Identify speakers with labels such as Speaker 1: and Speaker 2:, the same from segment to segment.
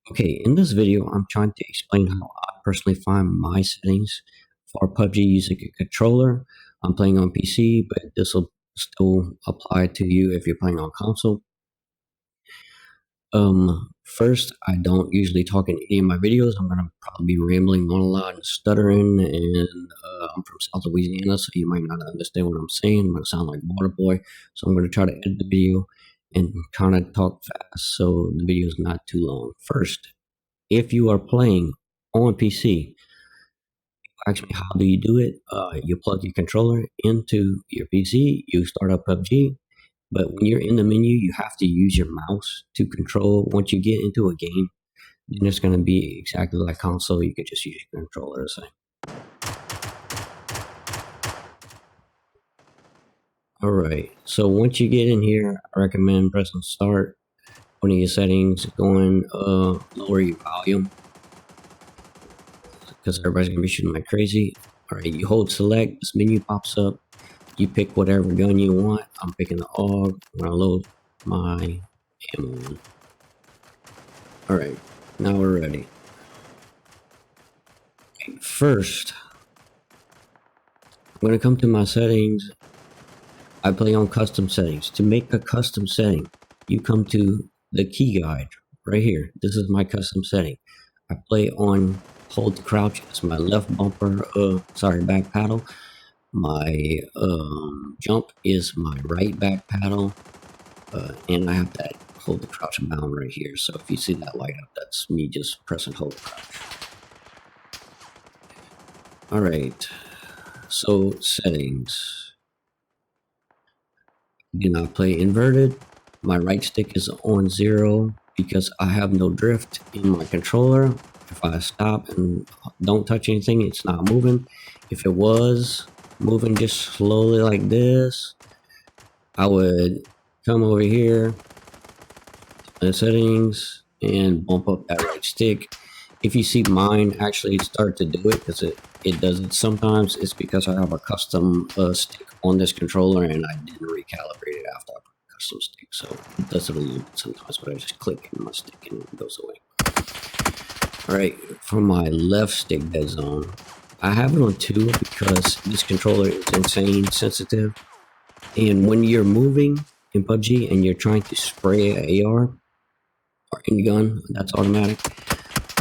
Speaker 1: Okay, in this video, I'm trying to explain how I personally find my settings for Pubg using a controller. I'm playing on PC, but this will still apply to you if you're playing on console. First, I don't usually talk in any of my videos. I'm gonna probably be rambling on a lot and stuttering, and I'm from South Louisiana, so you might not understand what I'm saying. I'm gonna sound like Waterboy, so I'm gonna try to edit the video and kind of talk fast so the video is not too long. First, if you are playing on PC, ask me how do you do it? You plug your controller into your PC, you start up Pubg, but when you're in the menu, you have to use your mouse to control. Once you get into a game, then it's going to be exactly like console. You could just use your controller the same. All right, so once you get in here, I recommend pressing start, putting your settings, going lower your volume, because everybody's gonna be shooting like crazy. All right, you hold select, this menu pops up. You pick whatever gun you want. I'm picking the AUG. I'm gonna load my ammo in. All right, now we're ready. First, I'm gonna come to my settings. I play on custom settings. To make a custom setting, you come to the key guide right here. This is my custom setting. I play on hold to crouch. It's my left bumper, back paddle. My jump is my right back paddle, and I have that hold the crouch bound right here. So if you see that light up, that's me just pressing hold the crouch. All right, so settings. Do not play inverted. My right stick is on 0 because I have no drift in my controller. If I stop and don't touch anything, it's not moving. If it was moving just slowly like this, I would come over here to settings and bump up that right stick. If you see mine actually start to do it, because it does it sometimes, it's because I have a custom stick on this controller and I didn't recalibrate it after I put a custom stick. So it does it a little bit sometimes, but I just click my stick and it goes away. Alright, for my left stick dead zone, I have it on 2 because this controller is insane sensitive. And when you're moving in Pubg and you're trying to spray an AR or any gun that's automatic,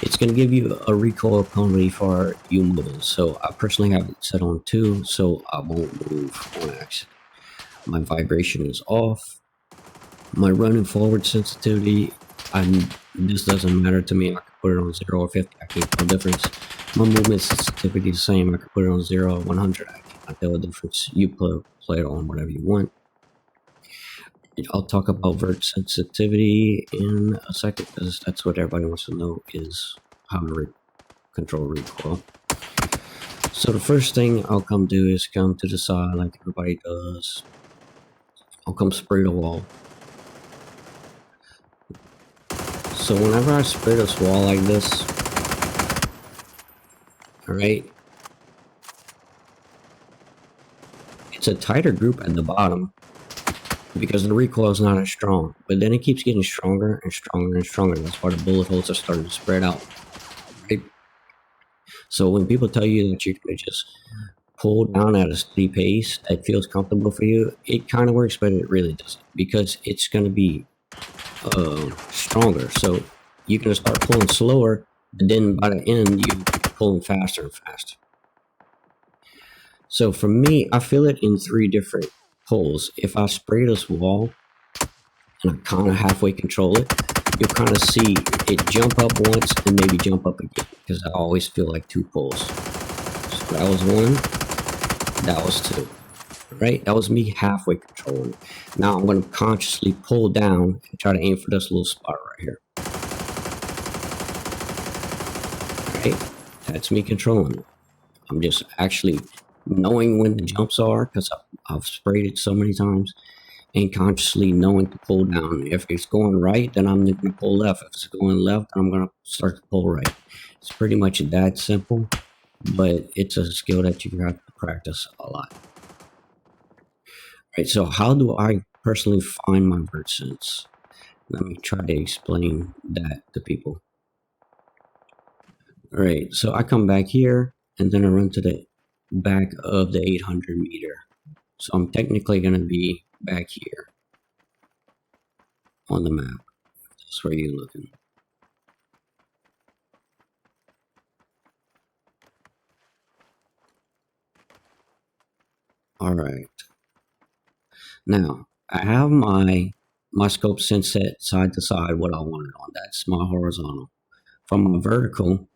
Speaker 1: it's going to give you a recoil penalty for you moving. So I personally have it set on 2, so I won't move on accident. My vibration is off. My running forward sensitivity, this doesn't matter to me. I can put it on 0 or 50. I can't tell the difference. My movement sensitivity is the same. I can put it on 0 or 100. I can't tell the difference. You play it on whatever you want. I'll talk about vert sensitivity in a second because that's what everybody wants to know, is how to control recoil. So the first thing I'll come do is come to the side like everybody does. I'll come spray the wall. So whenever I spray this wall like this, alright, it's a tighter group at the bottom because the recoil is not as strong, but then it keeps getting stronger and stronger and stronger. That's why the bullet holes are starting to spread out, right? So when people tell you that you can just pull down at a steady pace that feels comfortable for you, it kind of works, but it really doesn't, because it's going to be stronger. So you're going to start pulling slower, but then by the end you're pulling faster and faster. So for me, I feel it in 3 different pulls. If I spray this wall and I kind of halfway control it, you'll kind of see it jump up once and maybe jump up again, because I always feel like 2 pulls. So that was 1, that was 2. Right, that was me halfway controlling. Now I'm going to consciously pull down and try to aim for this little spot right here. Right, that's me controlling it. I'm just actually knowing when the jumps are, because I've sprayed it so many times, and consciously knowing to pull down. If it's going right, then I'm going to pull left. If it's going left, then I'm going to start to pull right. It's pretty much that simple, but it's a skill that you have to practice a lot. Right, so how do I personally find my vert sense? Let me try to explain that to people. All right, so I come back here and then I run to the back of the 800 meter. So I'm technically going to be back here on the map. That's where you're looking. All right. Now I have my scope sense set side to side what I wanted on. That's my horizontal. From my vertical,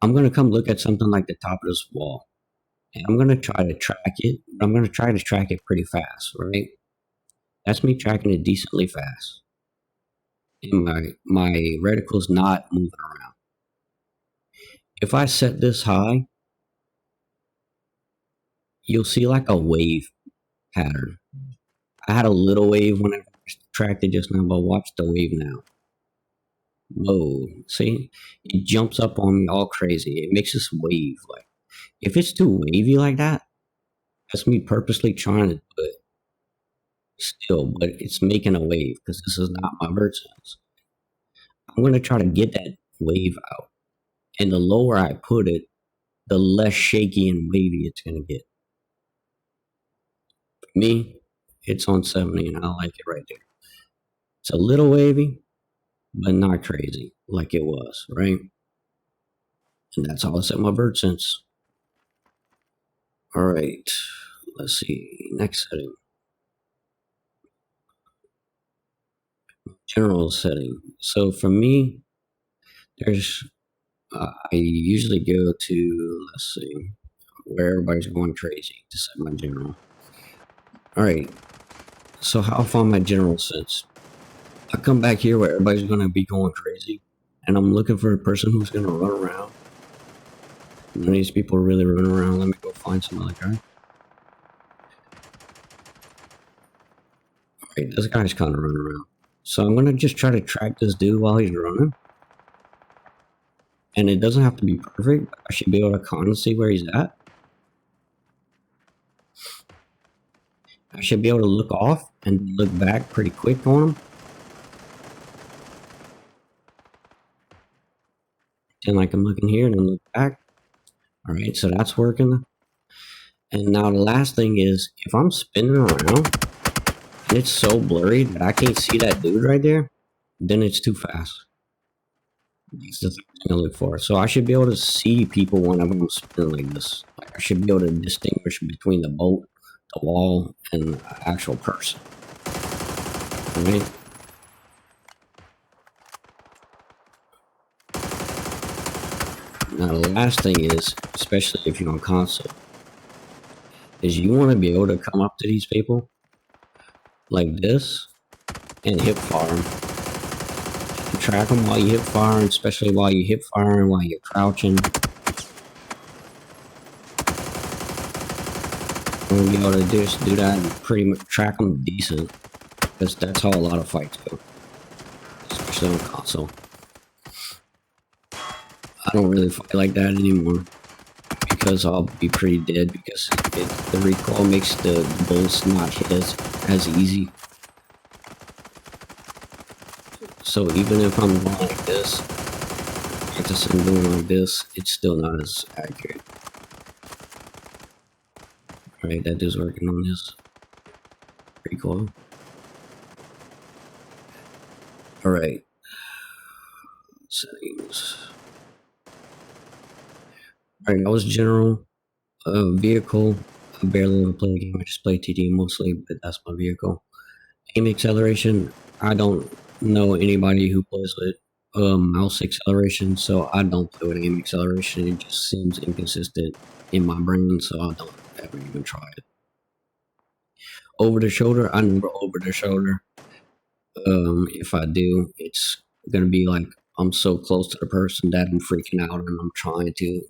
Speaker 1: I'm going to come look at something like the top of this wall. And I'm going to try to track it. But I'm going to try to track it pretty fast, right? That's me tracking it decently fast. And my reticle's not moving around. If I set this high, you'll see like a wave pattern. I had a little wave when I tracked it just now, but watch the wave now. Whoa, see? It jumps up on me all crazy. It makes this wave. Like, if it's too wavy like that, that's me purposely trying to do it still, but it's making a wave because this is not my vert sense. I'm going to try to get that wave out. And the lower I put it, the less shaky and wavy it's going to get. For me, it's on 70 and I like it right there. It's a little wavy, but not crazy like it was, right? And that's all I set my vert sense. All right, let's see, next setting. General setting. So for me, there's I usually go to, let's see, where everybody's going crazy to set my general. All right, so how I find my general sense? I come back here where everybody's gonna be going crazy, and I'm looking for a person who's gonna run around. None of these people are really running around. Let me go find some other guy. All right, this guy's kind of running around. So I'm gonna just try to track this dude while he's running. And it doesn't have to be perfect. I should be able to kind of see where he's at. I should be able to look off and look back pretty quick on him. And like I'm looking here and then look back. All right, so that's working. And now the last thing is, if I'm spinning around and it's so blurry that I can't see that dude right there, then it's too fast. That's the thing I look for. So I should be able to see people whenever I'm spinning like this. Like I should be able to distinguish between the boat, the wall, and the actual person. All right. Now the last thing is, especially if you're on console, is you want to be able to come up to these people like this and hip fire them. Track them while you hip firing, especially while you hip firing, while you're crouching. You want to be able to just do that and pretty much track them decent, because that's how a lot of fights go, especially on console. I don't really fight like that anymore because I'll be pretty dead because the recoil makes the bullets not hit as easy. So even if I'm going like this, practicing doing like this, it's still not as accurate. Alright, that is working on this recoil. Alright. Settings. Alright, that was general. Vehicle. I barely ever play the game. I just play TD mostly, but that's my vehicle. Aim acceleration. I don't know anybody who plays with mouse acceleration, so I don't play with aim acceleration. It just seems inconsistent in my brain, so I don't ever even try it. Over the shoulder, I never over the shoulder. If I do, it's gonna be like I'm so close to the person that I'm freaking out and I'm trying to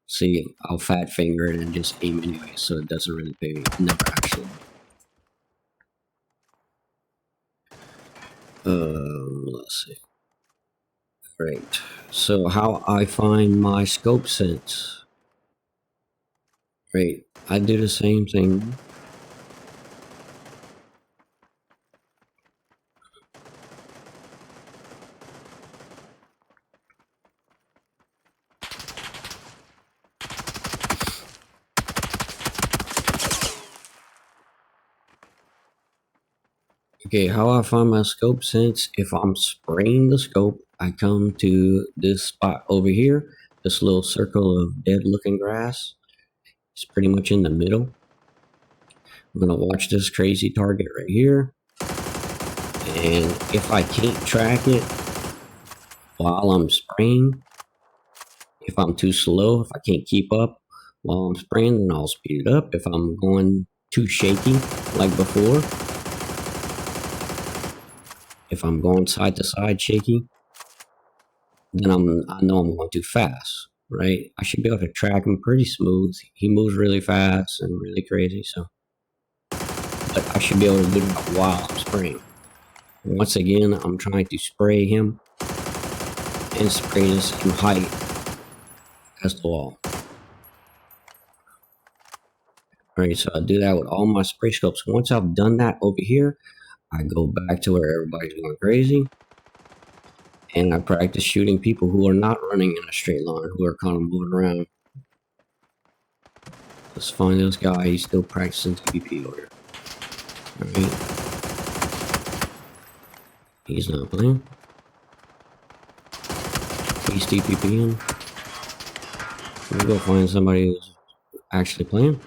Speaker 1: see. I'll fat finger it and just aim anyway, so it doesn't really pay. Never actually. Let's see. Great. So how I find my scope sense. Great. I do the same thing. Okay, how I find my scope sense, if I'm spraying the scope, I come to this spot over here, this little circle of dead looking grass. It's pretty much in the middle. I'm gonna watch this crazy target right here. And if I can't track it while I'm spraying, if I'm too slow, if I can't keep up while I'm spraying, then I'll speed it up. If I'm going too shaky like before, if I'm going side to side shaky, then I know I'm going too fast, right? I should be able to track him pretty smooth. He moves really fast and really crazy, so. But I should be able to do that while I'm spraying. Once again, I'm trying to spray him and spray the same height as the wall. Alright, so I do that with all my spray scopes. Once I've done that over here, I go back to where everybody's going crazy. And I practice shooting people who are not running in a straight line, who are kind of moving around. Let's find this guy, he's still practicing PvP over here. Alright. He's not playing. He's TPPing. Let me go find somebody who's actually playing.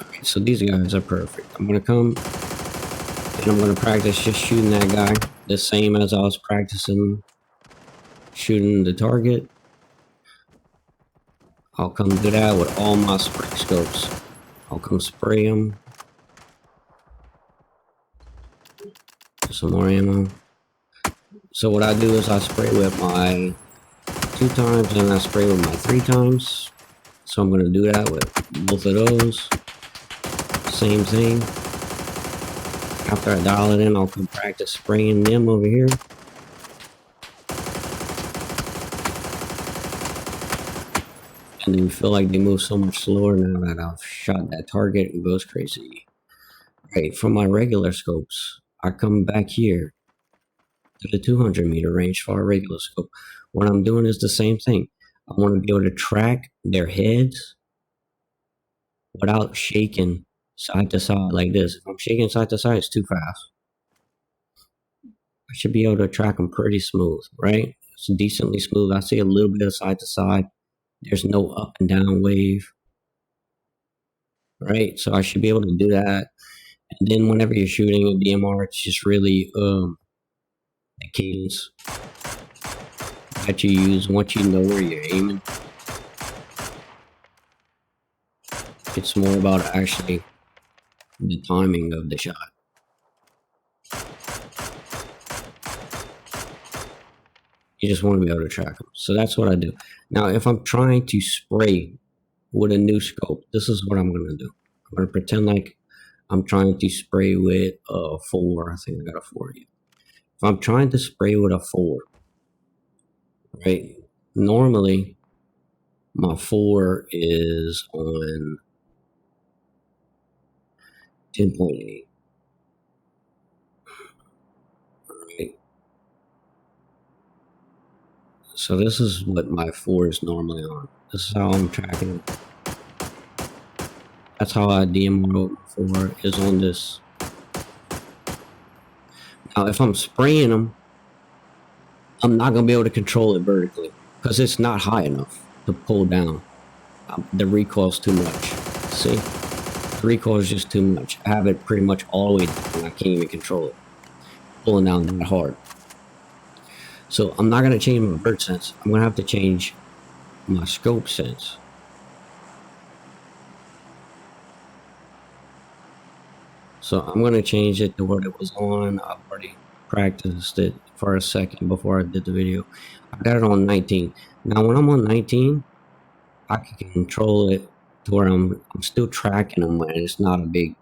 Speaker 1: Alright, so these guys are perfect. I'm gonna come and I'm gonna practice just shooting that guy the same as I was practicing shooting the target. I'll come do that with all my spray scopes. I'll come spray them. Some more ammo. So what I do is I spray with my 2 times and I spray with my 3 times. So I'm gonna do that with both of those. Same thing. After I dial it in, I'll come practice spraying them over here. And then feel like they move so much slower now that I've shot that target and goes crazy. Right, from my regular scopes, I come back here to the 200 meter range for a regular scope. What I'm doing is the same thing. I want to be able to track their heads without shaking side to side like this. If I'm shaking side to side, it's too fast. I should be able to track them pretty smooth, right? It's decently smooth. I see a little bit of side to side. There's no up and down wave, right? So I should be able to do that. And then whenever you're shooting a DMR, it's just really the cadence that you use once you know where you're aiming. It's more about actually the timing of the shot. You just want to be able to track them. So that's what I do. Now, if I'm trying to spray with a new scope, this is what I'm going to do. I'm going to pretend like I'm trying to spray with a 4. I think I got a 4 here. If I'm trying to spray with a 4, right? Normally, my 4 is on 10.8. Right. So this is what my 4 is normally on. This is how I'm tracking it. That's how I DMR 4 is on this. Now, if I'm spraying them, I'm not going to be able to control it vertically because it's not high enough to pull down. The recoil's too much. See? The recoil is just too much. I have it pretty much all the way down. I can't even control it. Pulling down that hard. So I'm not going to change my bird sense. I'm going to have to change my scope sense. So I'm going to change it to what it was on. I've already practiced it for a second before I did the video. I got it on 19. Now when I'm on 19, I can control it to where I'm still tracking them and it's not a big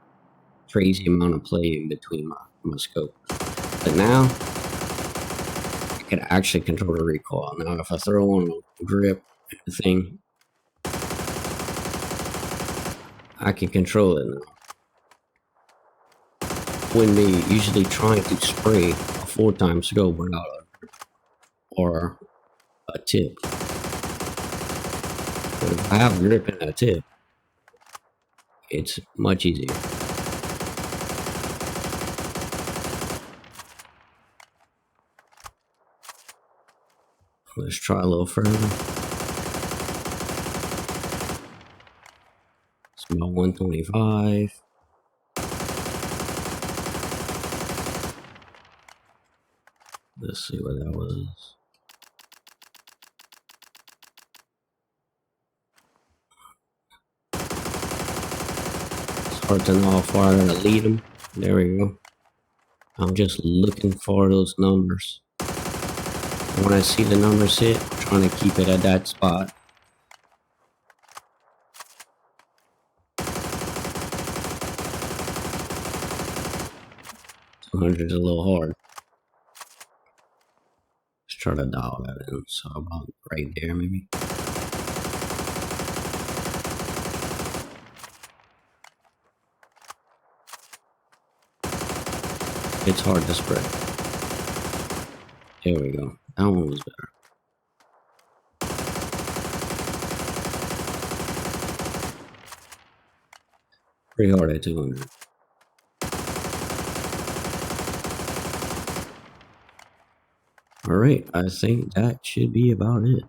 Speaker 1: crazy amount of play in between my scope. But now I can actually control the recoil. Now if I throw on a grip thing, I can control it now. When me usually trying to spray a 4-time scope without a grip or a tip. But if I have a grip and a tip, it's much easier. Let's try a little further. It's about 125. Let's see what that was. It's hard to know how far I'm gonna lead them. There we go. I'm just looking for those numbers. When I see the numbers hit, I'm trying to keep it at that spot. 200 is a little hard. Let's try to dial that in. So about right there, maybe. It's hard to spread. There we go. That one was better. Pretty hard at 200. Alright, I think that should be about it.